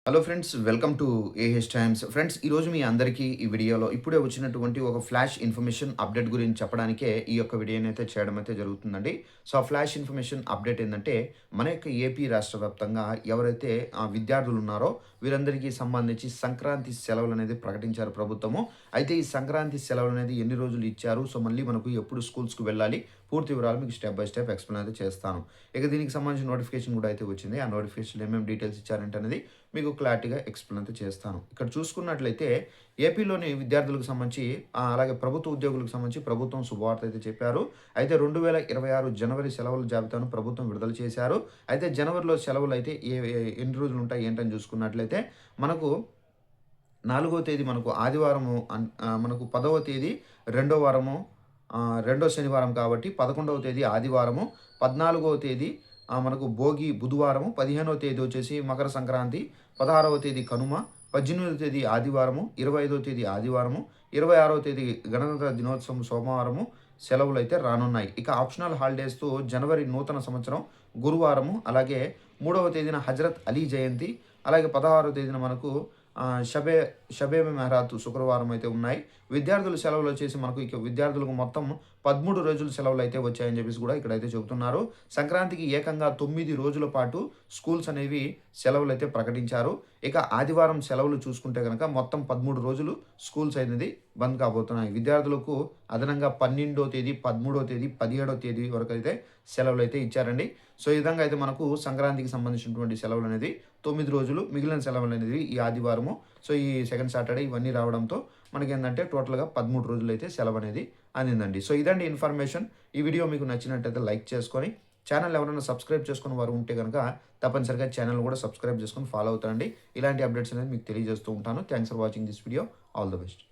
Hello friends, welcome to AH times. Friends, ఈరోజు మీ అందరికీ ఈ వీడియోలో ఇప్పుడే వచ్చినటువంటి ఒక ఫ్లాష్ ఇన్ఫర్మేషన్ అప్డేట్ గురించి చెప్పడానికే ఈ యొక్క వీడియోని అయితే చేయడం అయితే జరుగుతుందండి. సో, ఆ ఫ్లాష్ ఇన్ఫర్మేషన్ అప్డేట్ ఏందంటే, మన యొక్క ఏపీ రాష్ట్ర వ్యాప్తంగా ఎవరైతే విద్యార్థులు ఉన్నారో వీరందరికీ సంబంధించి సంక్రాంతి సెలవులనేది ప్రకటించారు ప్రభుత్వము. అయితే ఈ సంక్రాంతి సెలవులనేది ఎన్ని రోజులు ఇచ్చారు? సో, మళ్ళీ మనకు ఎప్పుడు స్కూల్స్‌కి వెళ్ళాలి? పూర్తి వివరాలు మీకు స్టెప్ బై స్టెప్ ఎక్స్‌ప్లెయిన్ అయితే చేస్తాను. ఇక దీనికి సంబంధించిన నోటిఫికేషన్ కూడా అయితే వచ్చింది. ఆ నోటిఫికేషన్‌లో ఏమేమి డీటెయిల్స్ ఇచ్చారంటే అనేది మీకు క్లారిటీగా ఎక్స్‌ప్లెయిన్ అయితే చేస్తాను. ఇక్కడ చూసుకున్నట్లయితే ఏపీలోని విద్యార్థులకు సంబంధించి అలాగే ప్రభుత్వ ఉద్యోగులకు సంబంధించి ప్రభుత్వం శుభవార్త అయితే చెప్పారు. అయితే 2026 జనవరి సెలవుల జాబితాను ప్రభుత్వం విడుదల చేశారు. అయితే జనవరిలో సెలవులైతే ఎన్ని రోజులు ఉంటాయి ఏంటని చూసుకున్నట్లయితే మనకు 4వ తేదీ మనకు ఆదివారము మనకు 10వ తేదీ రెండో వారము రెండో శనివారం కాబట్టి 11వ తేదీ ఆదివారము, 14వ తేదీ మనకు భోగి బుధవారము, 15వ తేదీ వచ్చేసి మకర సంక్రాంతి, 16వ తేదీ కనుమ, 18వ తేదీ ఆదివారము, 25వ తేదీ ఆదివారము, 26వ తేదీ గణతంత్ర దినోత్సవం సోమవారము సెలవులైతే రానున్నాయి. ఇక ఆప్షనల్ హాలిడేస్‌తో జనవరి నూతన సంవత్సరం గురువారము, అలాగే 3వ తేదీన హజరత్ అలీ జయంతి, అలాగే 16వ తేదీన మనకు షబే మెహరాత్ శుక్రవారం అయితే ఉన్నాయి. విద్యార్థుల సెలవులు వచ్చేసి మనకు ఇక విద్యార్థులకు మొత్తం 13 రోజులు సెలవులు అయితే వచ్చాయని చెప్పేసి కూడా ఇక్కడైతే చెబుతున్నారు. సంక్రాంతికి ఏకంగా 9 రోజుల పాటు స్కూల్స్ అనేవి సెలవులైతే ప్రకటించారు. ఇక ఆదివారం సెలవులు చూసుకుంటే గనక మొత్తం 13 రోజులు స్కూల్స్ అనేది బంద్ కాబోతున్నాయి. విద్యార్థులకు అదనంగా 12వ తేదీ, 13వ తేదీ, 17వ తేదీ వరకైతే సెలవులైతే ఇచ్చారండి. సో, ఈ విధంగా అయితే మనకు సంక్రాంతికి సంబంధించినటువంటి సెలవులనేది 9 రోజులు, మిగిలిన సెలవులనేది ఈ ఆదివారము, సో, ఈ సెకండ్ సాటర్‌డే ఇవన్నీ రావడంతో మనకేందంటే టోటల్‌గా 13 రోజులైతే సెలవనేది అందిందండి. సో, ఇదండి ఇన్ఫర్మేషన్. ఈ వీడియో మీకు నచ్చినట్టయితే లైక్ చేసుకొని, ఛానెల్ ఎవరైనా సబ్స్క్రైబ్ చేసుకుని వారు ఉంటే గనక తప్పనిసరిగా ఛానెల్ కూడా సబ్స్క్రైబ్ చేసుకొని ఫాలో అవుతారండి. ఇలాంటి అప్డేట్స్ అనేది మీకు తెలియజేస్తూ ఉంటాను. Thanks for watching this video. All the best.